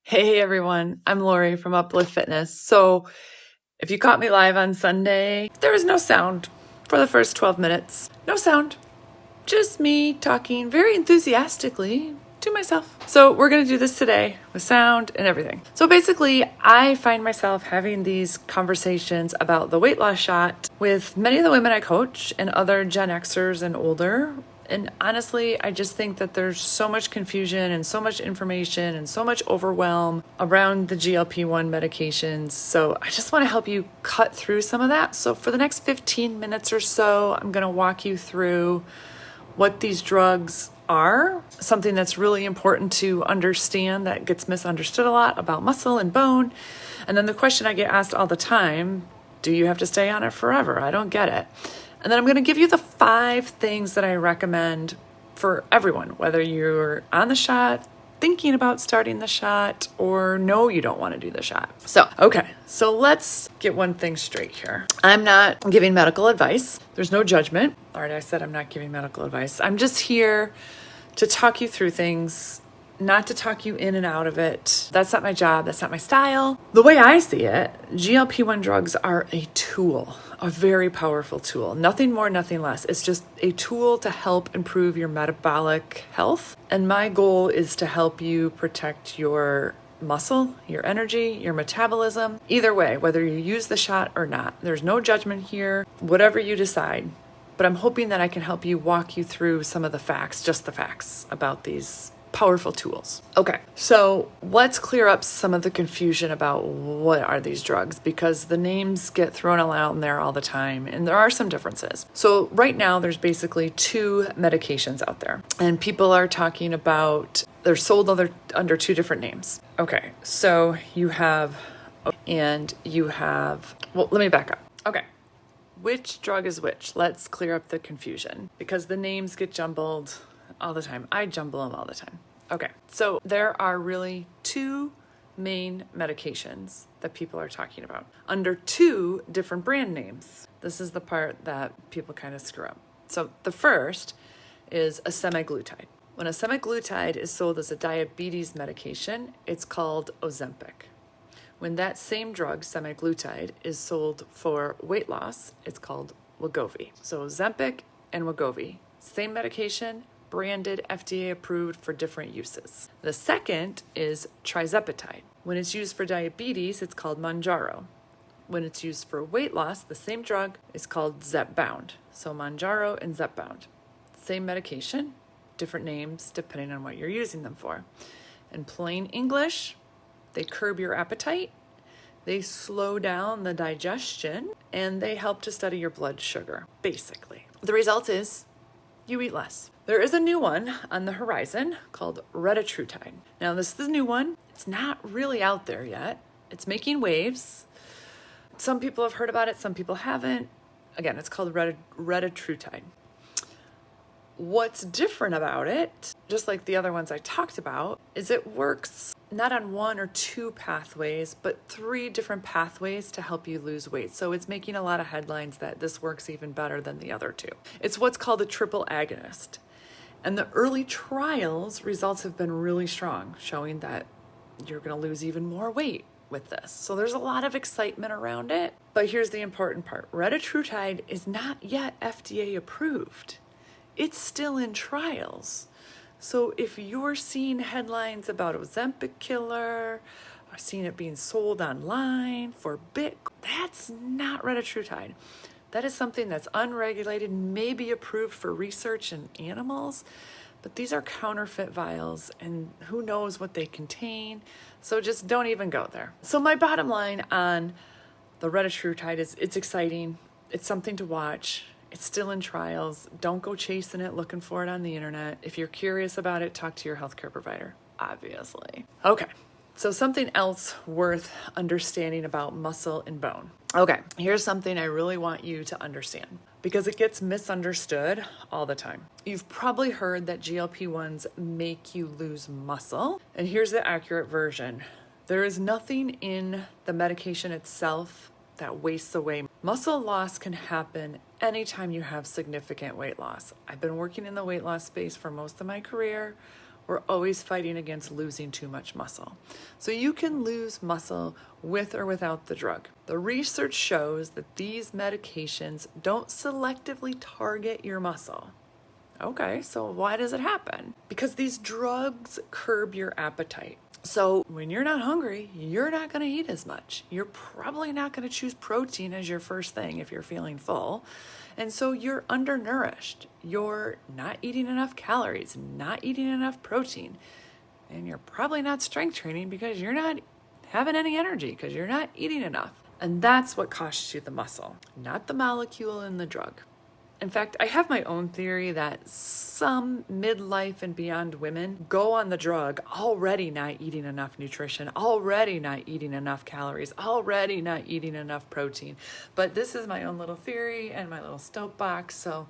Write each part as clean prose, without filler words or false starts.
Hey everyone, I'm Lori from Uplyft Fitness. So, if you caught me live on Sunday, there was no sound for the first 12 minutes. No sound. Just me talking very enthusiastically to myself. So, we're going to do this today with sound and everything. So, basically, I find myself having these conversations about the weight loss shot with many of the women I coach and other Gen Xers and older. And honestly, I just think that there's so much confusion and so much information and so much overwhelm around the GLP-1 medications. So I just want to help you cut through some of that. So for the next 15 minutes or so, I'm going to walk you through what these drugs are, something that's really important to understand that gets misunderstood a lot about muscle and bone. And then the question I get asked all the time, do you have to stay on it forever? I don't get it. And then I'm going to give you the 5 things that I recommend for everyone, whether you're on the shot, thinking about starting the shot, or no, you don't want to do the shot. So let's get one thing straight here. I'm not giving medical advice. There's no judgment. All right, I said I'm not giving medical advice. I'm just here to talk you through things, not to talk you in and out of it. That's not my job. That's not my style. The way I see it, GLP-1 drugs are a tool, a very powerful tool. Nothing more, nothing less. It's just a tool to help improve your metabolic health. And my goal is to help you protect your muscle, your energy, your metabolism. Either way, whether you use the shot or not, there's no judgment here, whatever you decide. But I'm hoping that I can help you walk you through some of the facts, just the facts about these powerful tools. Okay, so let's clear up some of the confusion about what are these drugs, because the names get thrown around there all the time and there are some differences. So right now there's basically 2 medications out there and people are talking about, they're sold under 2 different names. Okay, so you have, well, let me back up. Okay. Which drug is which? Let's clear up the confusion because the names get jumbled all the time. I jumble them all the time. Okay, so there are really 2 main medications that people are talking about under 2 different brand names. This is the part that people kind of screw up. So the first is a semaglutide. When a semaglutide is sold as a diabetes medication, it's called Ozempic. When that same drug, semaglutide, is sold for weight loss, it's called Wegovy. So Ozempic and Wegovy, same medication, branded, FDA approved for different uses. The second is tirzepatide. When it's used for diabetes, it's called Mounjaro. When it's used for weight loss, the same drug is called Zepbound. So Mounjaro and Zepbound. Same medication, different names depending on what you're using them for. In plain English, they curb your appetite, they slow down the digestion, and they help to steady your blood sugar, basically. The result is you eat less. There is a new one on the horizon called retatrutide. Now, this is a new one. It's not really out there yet. It's making waves. Some people have heard about it, some people haven't. Again, it's called retatrutide. What's different about it, just like the other ones I talked about, is it works not on 1 or 2 pathways, but 3 different pathways to help you lose weight. So it's making a lot of headlines that this works even better than the other 2. It's what's called a triple agonist. And the early trials results have been really strong, showing that you're going to lose even more weight with this. So there's a lot of excitement around it. But here's the important part. Retatrutide is not yet FDA approved. It's still in trials. So if you're seeing headlines about Ozempic killer, or seeing it being sold online for that's not retatrutide. That is something that's unregulated, maybe approved for research in animals, but these are counterfeit vials and who knows what they contain. So just don't even go there. So my bottom line on the retatrutide is it's exciting. It's something to watch. It's still in trials. Don't go chasing it, looking for it on the internet. If you're curious about it, talk to your healthcare provider, obviously. Okay, so something else worth understanding about muscle and bone. Okay, here's something I really want you to understand because it gets misunderstood all the time. You've probably heard that GLP-1s make you lose muscle, and here's the accurate version. There is nothing in the medication itself that wastes away. Muscle loss can happen anytime you have significant weight loss. I've been working in the weight loss space for most of my career. We're always fighting against losing too much muscle. So you can lose muscle with or without the drug. The research shows that these medications don't selectively target your muscle. Okay, so why does it happen? Because these drugs curb your appetite. So when you're not hungry, you're not going to eat as much. You're probably not going to choose protein as your first thing if you're feeling full. And so you're undernourished. You're not eating enough calories, not eating enough protein. And you're probably not strength training because you're not having any energy because you're not eating enough. And that's what costs you the muscle, not the molecule in the drug. In fact, I have my own theory that some midlife and beyond women go on the drug already not eating enough nutrition, already not eating enough calories, already not eating enough protein. But this is my own little theory and my little soapbox. So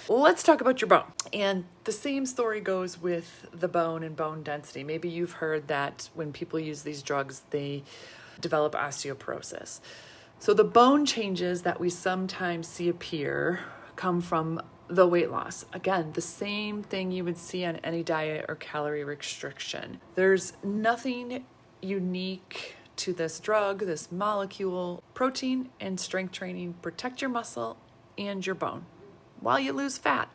let's talk about your bone. And the same story goes with the bone and bone density. Maybe you've heard that when people use these drugs, they develop osteoporosis. So the bone changes that we sometimes see appear come from the weight loss. Again, the same thing you would see on any diet or calorie restriction. There's nothing unique to this drug, this molecule. Protein and strength training protect your muscle and your bone while you lose fat.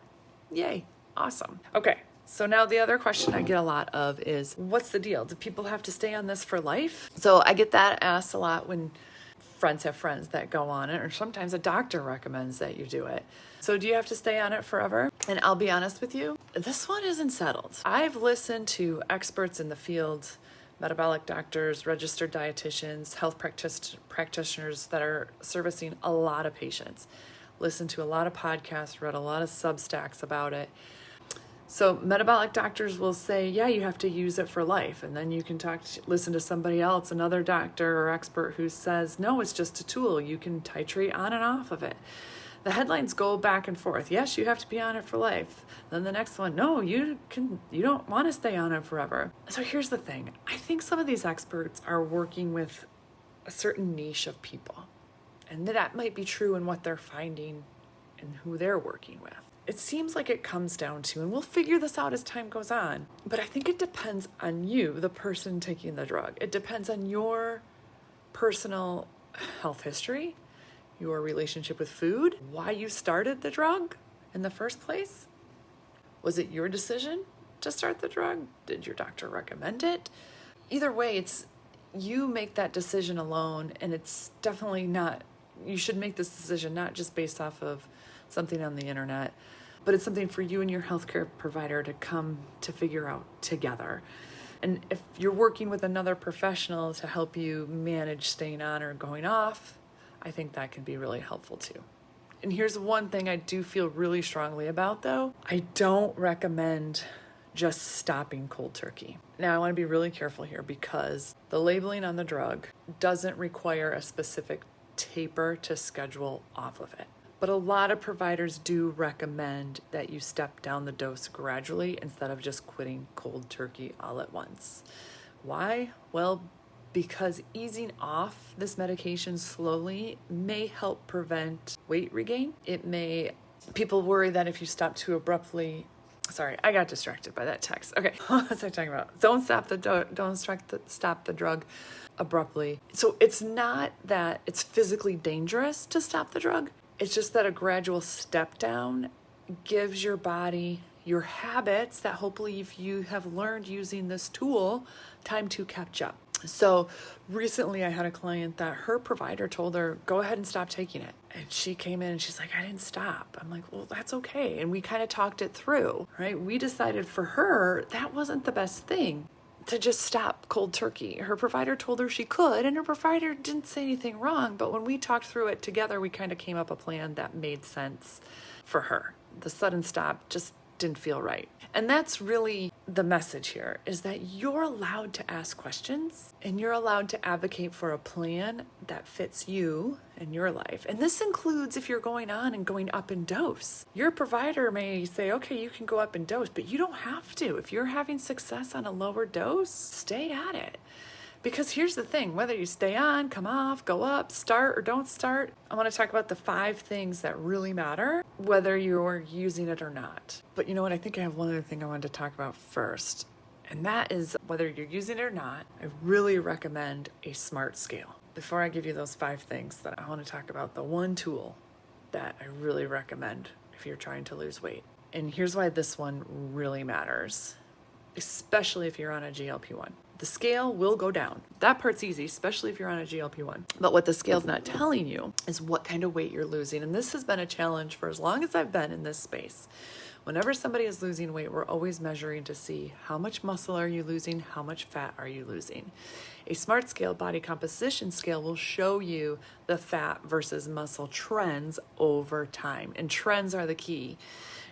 Yay, awesome. Okay, so now the other question I get a lot of is, what's the deal? Do people have to stay on this for life? So I get that asked a lot when friends have friends that go on it, or sometimes a doctor recommends that you do it. So do you have to stay on it forever? And I'll be honest with you, this one isn't settled. I've listened to experts in the field, metabolic doctors, registered dietitians, health practitioners that are servicing a lot of patients, listened to a lot of podcasts, read a lot of Substacks about it. So metabolic doctors will say, yeah, you have to use it for life. And then you can listen to somebody else, another doctor or expert who says, no, it's just a tool. You can titrate on and off of it. The headlines go back and forth. Yes, you have to be on it for life. Then the next one, no, you don't want to stay on it forever. So here's the thing. I think some of these experts are working with a certain niche of people. And that might be true in what they're finding and who they're working with. It seems like it comes down to, and we'll figure this out as time goes on, but I think it depends on you, the person taking the drug. It depends on your personal health history, your relationship with food, why you started the drug in the first place. Was it your decision to start the drug? Did your doctor recommend it? Either way, you make that decision alone, and it's definitely not, you should make this decision not just based off of something on the internet, but it's something for you and your healthcare provider to come to figure out together. And if you're working with another professional to help you manage staying on or going off, I think that can be really helpful too. And here's one thing I do feel really strongly about though. I don't recommend just stopping cold turkey. Now I want to be really careful here because the labeling on the drug doesn't require a specific taper to schedule off of it. But a lot of providers do recommend that you step down the dose gradually instead of just quitting cold turkey all at once. Why? Well, because easing off this medication slowly may help prevent weight regain. People worry that if you stop too abruptly, sorry, I got distracted by that text. Okay, what was I talking about? Don't stop the drug abruptly. So it's not that it's physically dangerous to stop the drug. It's just that a gradual step down gives your body your habits that hopefully if you have learned using this tool, time to catch up. So recently I had a client that her provider told her, go ahead and stop taking it. And she came in and she's like, I didn't stop. I'm like, well, that's okay. And we kind of talked it through, right? We decided for her, that wasn't the best thing to just stop cold turkey. Her provider told her she could, and her provider didn't say anything wrong. But when we talked through it together, we kind of came up a plan that made sense for her. The sudden stop just didn't feel right. And that's really the message here, is that you're allowed to ask questions and you're allowed to advocate for a plan that fits you and your life. And this includes if you're going on and going up in dose. Your provider may say, okay, you can go up in dose, but you don't have to. If you're having success on a lower dose, stay at it. Because here's the thing, whether you stay on, come off, go up, start or don't start, I want to talk about the 5 things that really matter, whether you're using it or not. But you know what? I think I have one other thing I wanted to talk about first. And that is, whether you're using it or not, I really recommend a smart scale. Before I give you those 5 things, that I want to talk about the one tool that I really recommend if you're trying to lose weight. And here's why this one really matters, especially if you're on a GLP-1. The scale will go down. That part's easy, especially if you're on a GLP-1. But what the scale's not telling you is what kind of weight you're losing. And this has been a challenge for as long as I've been in this space. Whenever somebody is losing weight, we're always measuring to see how much muscle are you losing, how much fat are you losing. A smart scale body composition scale will show you the fat versus muscle trends over time. And trends are the key.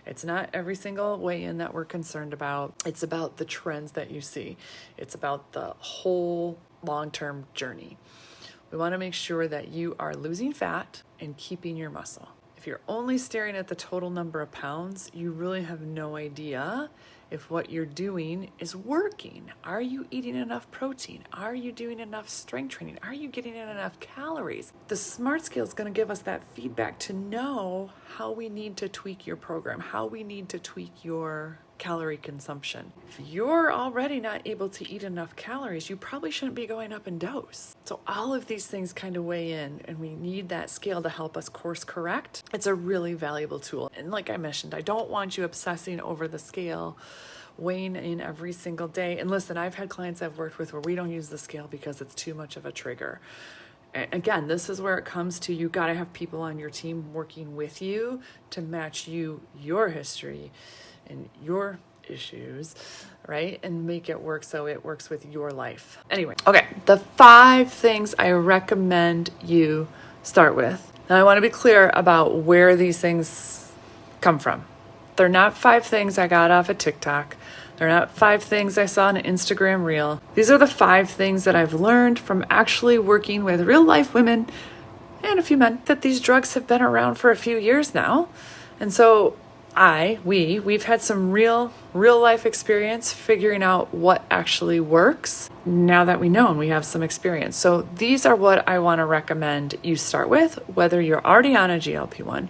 It's not every single weigh-in that we're concerned about. It's about the trends that you see. It's about the whole long-term journey. We want to make sure that you are losing fat and keeping your muscle. If you're only staring at the total number of pounds, you really have no idea if what you're doing is working. Are you eating enough protein? Are you doing enough strength training? Are you getting in enough calories? The smart scale is going to give us that feedback to know how we need to tweak your program, how we need to tweak your calorie consumption. If you're already not able to eat enough calories, you probably shouldn't be going up in dose. So all of these things kind of weigh in, and we need that scale to help us course correct. It's a really valuable tool. And like I mentioned, I don't want you obsessing over the scale, weighing in every single day. And listen, I've had clients I've worked with where we don't use the scale because it's too much of a trigger. Again, this is where it comes to, you got to have people on your team working with you to match your history and your issues, right? And make it work so it works with your life. Anyway, okay, the 5 things I recommend you start with. Now, I want to be clear about where these things come from. They're not 5 things I got off of TikTok. They're not 5 things I saw on an Instagram reel. These are the 5 things that I've learned from actually working with real life women and a few men, that these drugs have been around for a few years now. And so we've had some real life experience figuring out what actually works now that we know and we have some experience. So these are what I want to recommend you start with, whether you're already on a GLP-1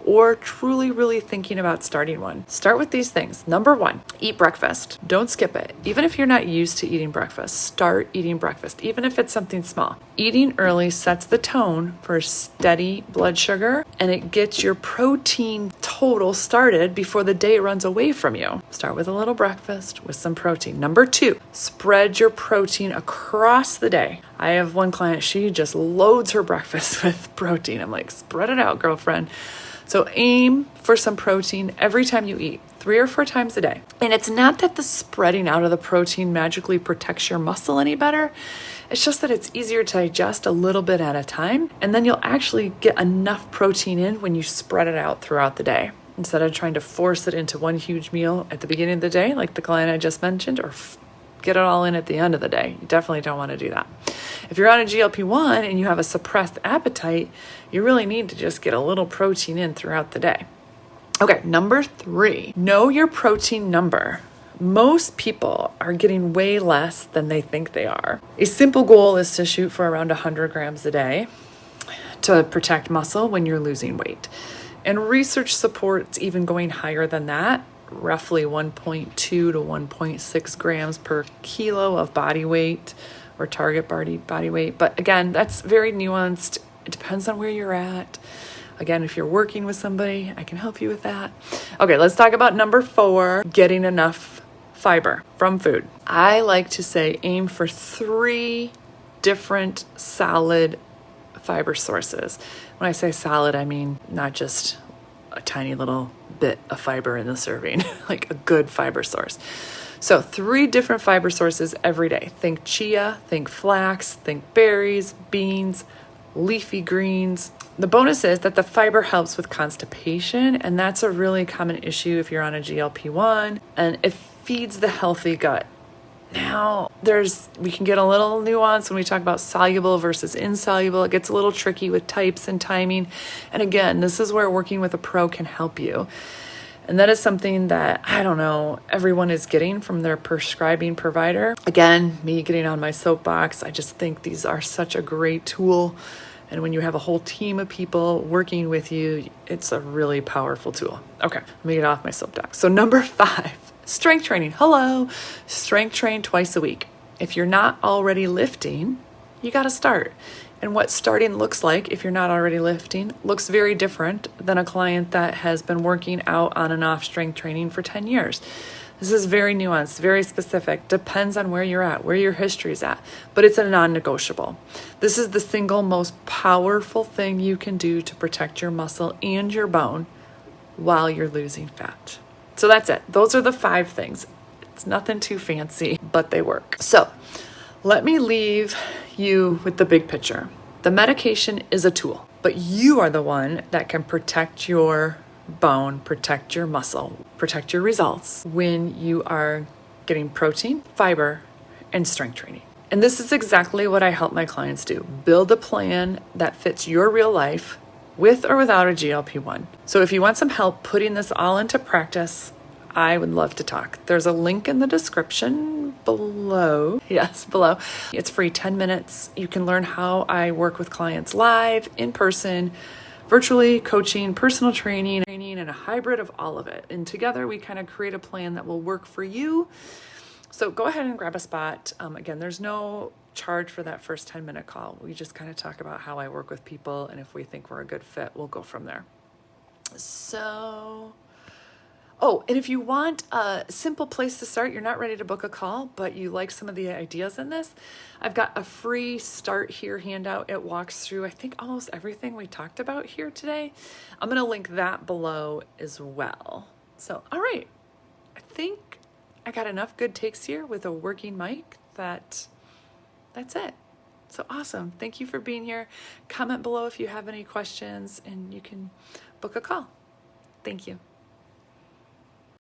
or truly really thinking about starting one. Start with these things. Number 1, eat breakfast. Don't skip it. Even if you're not used to eating breakfast, start eating breakfast, even if it's something small. Eating early sets the tone for steady blood sugar, and it gets your protein total started before the day runs away from you. Start with a little breakfast with some protein. Number 2, spread your protein across the day. I have one client, she just loads her breakfast with protein. I'm like, spread it out, girlfriend. So aim for some protein every time you eat, 3 or 4 times a day. And it's not that the spreading out of the protein magically protects your muscle any better. It's just that it's easier to digest a little bit at a time. And then you'll actually get enough protein in when you spread it out throughout the day, instead of trying to force it into one huge meal at the beginning of the day, like the client I just mentioned, or get it all in at the end of the day. You definitely don't want to do that. If you're on a GLP-1 and you have a suppressed appetite, you really need to just get a little protein in throughout the day. Okay, number 3, know your protein number. Most people are getting way less than they think they are. A simple goal is to shoot for around 100 grams a day to protect muscle when you're losing weight. And research supports even going higher than that, roughly 1.2 to 1.6 grams per kilo of body weight or target body weight. But again, that's very nuanced. It depends on where you're at. Again, if you're working with somebody, I can help you with that. Okay, let's talk about number 4, getting enough fiber from food. I like to say aim for 3 different solid fiber sources. When I say solid, I mean not just a tiny little bit of fiber in the serving, like a good fiber source. So 3 different fiber sources every day. Think chia, think flax, think berries, beans, leafy greens. The bonus is that the fiber helps with constipation, and that's a really common issue if you're on a GLP-1, and it feeds the healthy gut. Now, we can get a little nuance when we talk about soluble versus insoluble. It gets a little tricky with types and timing. And again, this is where working with a pro can help you. And that is something that, I don't know, everyone is getting from their prescribing provider. Again, me getting on my soapbox, I just think these are such a great tool. And when you have a whole team of people working with you, it's a really powerful tool. Okay, let me get off my soapbox. So number 5, Strength training. Hello. Strength train twice a week. If you're not already lifting, you got to start. And what starting looks like, if you're not already lifting, looks very different than a client that has been working out on and off strength training for 10 years. This is very nuanced, very specific, depends on where you're at, where your history is at, but it's a non-negotiable. This is the single most powerful thing you can do to protect your muscle and your bone while you're losing fat. So that's it. Those are the 5 things. It's nothing too fancy, but they work. So let me leave you with the big picture. The medication is a tool, but you are the one that can protect your bone, protect your muscle, protect your results when you are getting protein, fiber, and strength training. And this is exactly what I help my clients do. Build a plan that fits your real life with or without a GLP-1. So if you want some help putting this all into practice, I would love to talk. There's a link in the description below. Yes, below. It's free, 10 minutes. You can learn how I work with clients live, in person, virtually, coaching, personal training, and a hybrid of all of it. And together we kind of create a plan that will work for you. So go ahead and grab a spot. Again, there's no charge for that first 10-minute call. We just kind of talk about how I work with people, and if we think we're a good fit, we'll go from there. So, and if you want a simple place to start, you're not ready to book a call, but you like some of the ideas in this, I've got a free start here handout. It walks through, I think, almost everything we talked about here today. I'm going to link that below as well. So, all right. I think I got enough good takes here with a working mic that's it. So awesome. Thank you for being here. Comment below if you have any questions, and you can book a call. Thank you.